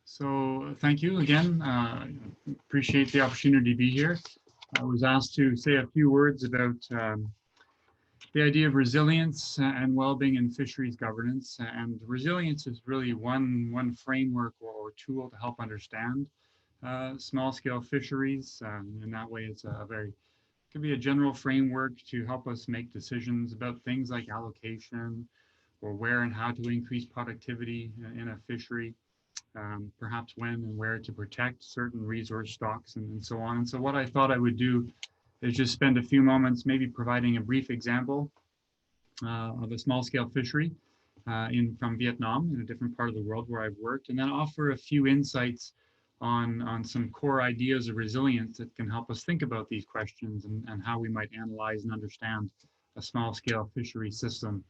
So thank you again. Appreciate the opportunity to be here. I was asked to say a few words about the idea of resilience and well-being in fisheries governance. And resilience is really one framework or tool to help understand small-scale fisheries. In that way, it's a very could be a general framework to help us make decisions about things like allocation or where and how to increase productivity in a fishery. Perhaps when and where to protect certain resource stocks and so on. And so what I thought I would do is just spend a few moments maybe providing a brief example of a small scale fishery from Vietnam in a different part of the world where I've worked, and then offer a few insights on some core ideas of resilience that can help us think about these questions and how we might analyze and understand a small scale fishery system.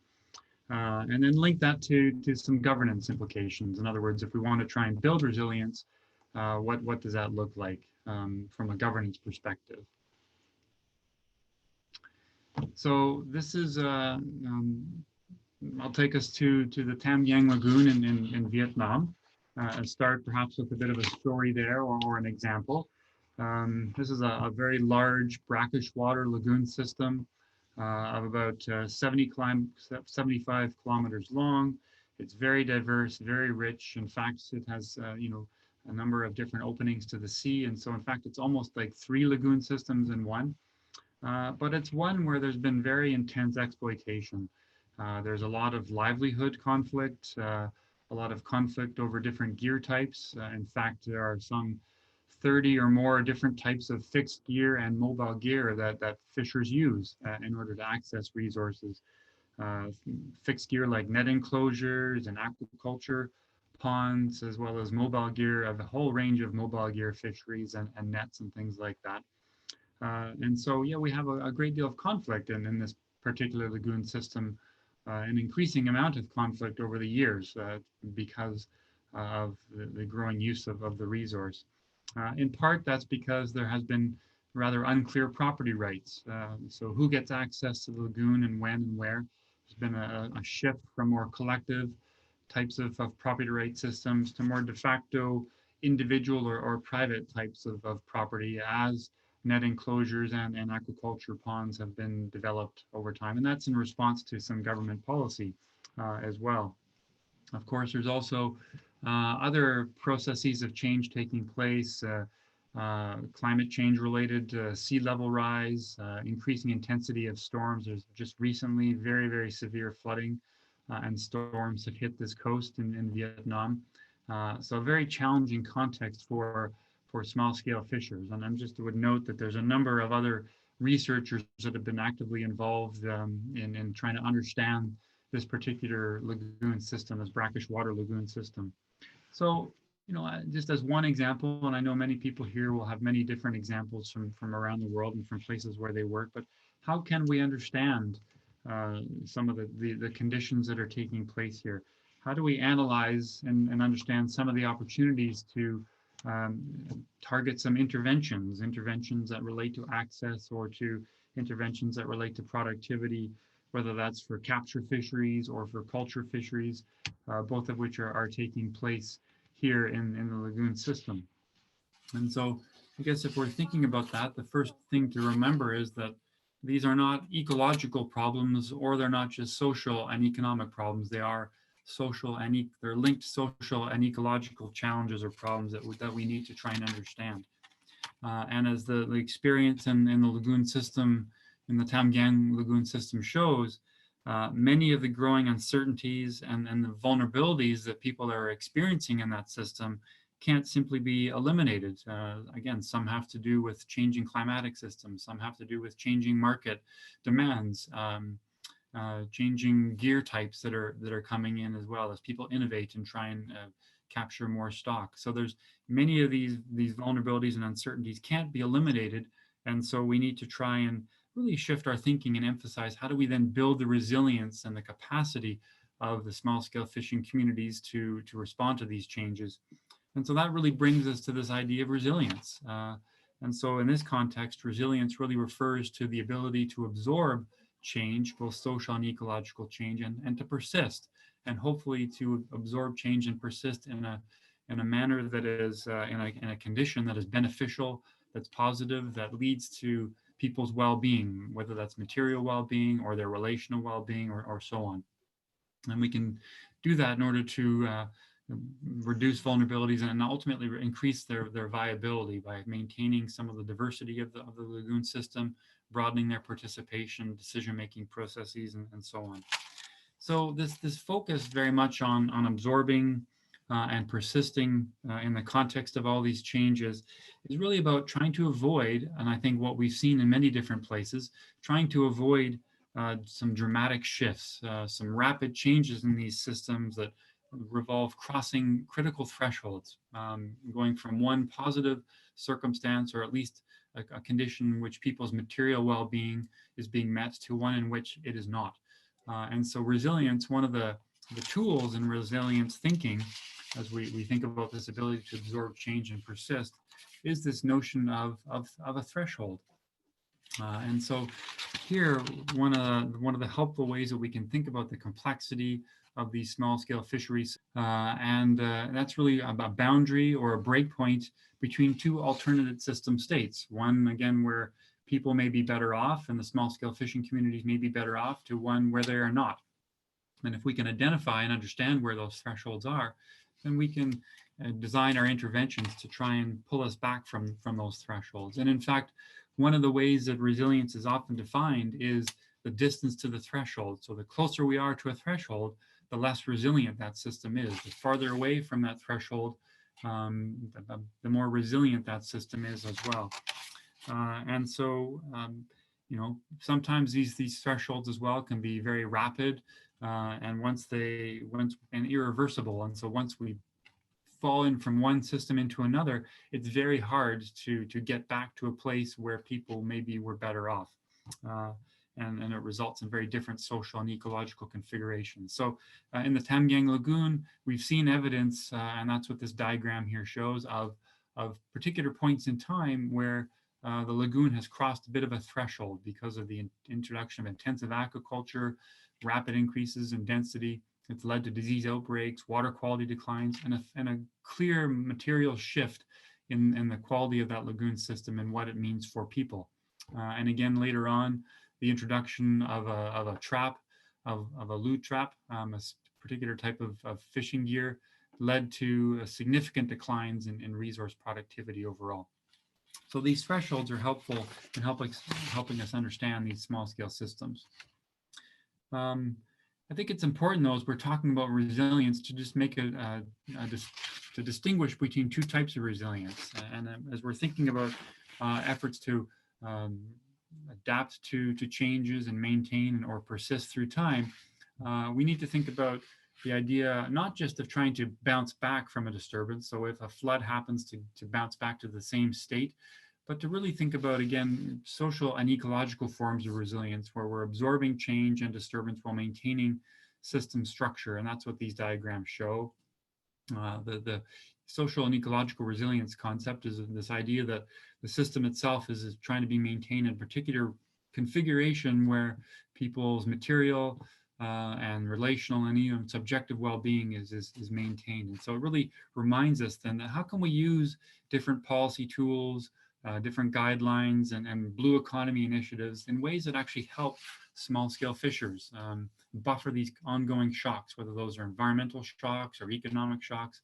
And then link that to some governance implications. In other words, if we want to try and build resilience, what does that look like from a governance perspective? So this is, I'll take us to the Tam Giang Lagoon in Vietnam and start perhaps with a bit of a story there or an example. This is a very large brackish water lagoon system of about 75 kilometers long. It's very diverse, very rich. In fact, it has, a number of different openings to the sea. And so in fact, it's almost like 3 lagoon systems in one. But it's one where there's been very intense exploitation. There's a lot of livelihood conflict, a lot of conflict over different gear types. In fact, there are some 30 or more different types of fixed gear and mobile gear that fishers use in order to access resources. Fixed gear like net enclosures and aquaculture ponds, as well as mobile gear of a whole range of mobile gear fisheries and nets and things like that. And so, yeah, we have a great deal of conflict in this particular lagoon system, an increasing amount of conflict over the years because of the growing use of the resource. In part, that's because there has been rather unclear property rights. So who gets access to the lagoon and when and where? There's been a shift from more collective types of property right systems to more de facto individual or private types of property as net enclosures and aquaculture ponds have been developed over time. And that's in response to some government policy as well. Of course, there's also other processes of change taking place, climate change related sea level rise, increasing intensity of storms. There's just recently very severe flooding and storms have hit this coast in Vietnam. So a very challenging context for small scale fishers. And I just would note that there's a number of other researchers that have been actively involved in trying to understand this particular lagoon system, this brackish water lagoon system. So, just as one example, and I know many people here will have many different examples from around the world and from places where they work, but how can we understand some of the conditions that are taking place here? How do we analyze and understand some of the opportunities to target some interventions that relate to access or to interventions that relate to productivity, whether that's for capture fisheries or for culture fisheries, both of which are taking place here in the lagoon system. And so I guess if we're thinking about that, the first thing to remember is that these are not ecological problems, or they're not just social and economic problems. They are social and they're linked social and ecological challenges or problems that we need to try and understand. And as the experience in the lagoon system, in the Tam Giang lagoon system shows, many of the growing uncertainties and the vulnerabilities that people are experiencing in that system can't simply be eliminated. Again, some have to do with changing climatic systems, some have to do with changing market demands, changing gear types that are coming in as well as people innovate and try and capture more stock. So there's many of these vulnerabilities and uncertainties can't be eliminated, and so we need to try and really shift our thinking and emphasize how do we then build the resilience and the capacity of the small scale fishing communities to respond to these changes. And so that really brings us to this idea of resilience. And so in this context, resilience really refers to the ability to absorb change, both social and ecological change, and to persist, and hopefully to absorb change and persist in in a manner that is in a condition that is beneficial, that's positive, that leads to people's well-being, whether that's material well-being or their relational well-being, or so on. And we can do that in order to reduce vulnerabilities and ultimately increase their viability by maintaining some of the diversity of the lagoon system, broadening their participation, decision-making processes, and so on. So this focus very much on absorbing and persisting in the context of all these changes is really about trying to avoid, and I think what we've seen in many different places, trying to avoid some dramatic shifts, some rapid changes in these systems that revolve crossing critical thresholds, going from one positive circumstance, or at least a condition in which people's material well-being is being met, to one in which it is not. And so resilience, one of the tools in resilience thinking, as we think about this ability to absorb change and persist, is this notion of a threshold. And so here, one of the helpful ways that we can think about the complexity of these small-scale fisheries, and that's really a boundary or a breakpoint between two alternate system states. One, again, where people may be better off and the small-scale fishing communities may be better off, to one where they are not. And if we can identify and understand where those thresholds are, then we can design our interventions to try and pull us back from those thresholds. And in fact, one of the ways that resilience is often defined is the distance to the threshold. So the closer we are to a threshold, the less resilient that system is. The farther away from that threshold, the more resilient that system is as well. And so, you know, sometimes these thresholds as well can be very rapid, and once and irreversible. And so once we fall in from one system into another, it's very hard to get back to a place where people maybe were better off. And it results in very different social and ecological configurations. So in the Tamgang Lagoon, we've seen evidence, and that's what this diagram here shows, of particular points in time where the lagoon has crossed a bit of a threshold because of the introduction of intensive aquaculture, rapid increases in density. It's led to disease outbreaks, water quality declines, and a clear material shift in the quality of that lagoon system and what it means for people. And again, later on, the introduction of a trap, of a loot trap, a particular type of fishing gear, led to significant declines in resource productivity overall. So these thresholds are helpful in helping us understand these small-scale systems. I think it's important, though, as we're talking about resilience, to just make to distinguish between two types of resilience. And as we're thinking about efforts to adapt to changes and maintain or persist through time, we need to think about the idea not just of trying to bounce back from a disturbance. So if a flood happens, to bounce back to the same state, but to really think about, again, social and ecological forms of resilience, where we're absorbing change and disturbance while maintaining system structure. And that's what these diagrams show. The social and ecological resilience concept is this idea that the system itself is trying to be maintained in a particular configuration where people's material and relational and even subjective well-being is maintained. And so it really reminds us then that how can we use different policy tools, different guidelines and blue economy initiatives in ways that actually help small-scale fishers buffer these ongoing shocks, whether those are environmental shocks or economic shocks,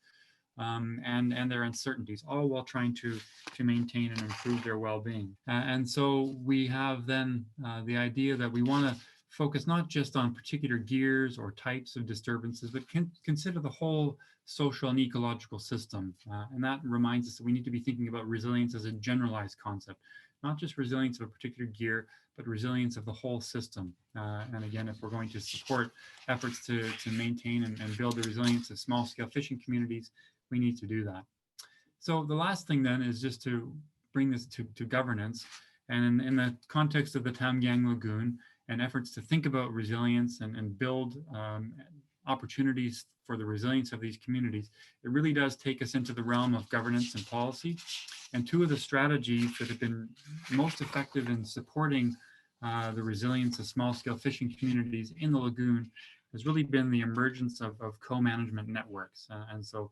and their uncertainties, all while trying to maintain and improve their well-being. And so we have then the idea that we want to focus not just on particular gears or types of disturbances, but consider the whole social and ecological system. And that reminds us that we need to be thinking about resilience as a generalized concept, not just resilience of a particular gear, but resilience of the whole system. And again, if we're going to support efforts to maintain and build the resilience of small-scale fishing communities, we need to do that. So the last thing then is just to bring this to governance. And in the context of the Tamgang Lagoon and efforts to think about resilience and build opportunities for the resilience of these communities, it really does take us into the realm of governance and policy. And two of the strategies that have been most effective in supporting the resilience of small-scale fishing communities in the lagoon has really been the emergence of co-management networks. And so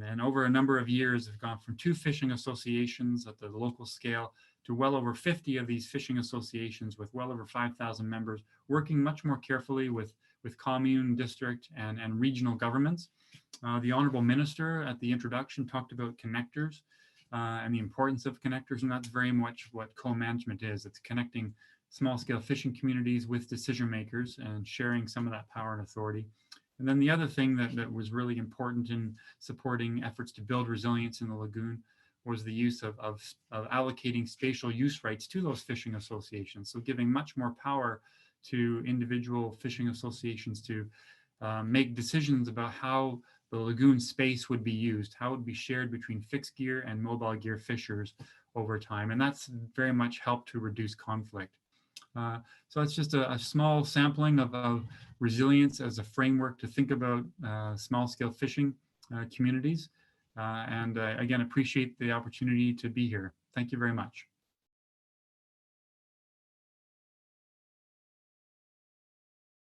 And over a number of years, have gone from 2 fishing associations at the local scale to well over 50 of these fishing associations with well over 5,000 members, working much more carefully with commune, district, and regional governments. The Honorable Minister at the introduction talked about connectors and the importance of connectors, and that's very much what co-management is. It's connecting small-scale fishing communities with decision makers and sharing some of that power and authority. And then the other thing that was really important in supporting efforts to build resilience in the lagoon was the use of allocating spatial use rights to those fishing associations. So giving much more power to individual fishing associations to make decisions about how the lagoon space would be used, how it would be shared between fixed gear and mobile gear fishers over time. And that's very much helped to reduce conflict. So it's just a small sampling of resilience as a framework to think about small-scale fishing communities. And again, appreciate the opportunity to be here. Thank you very much.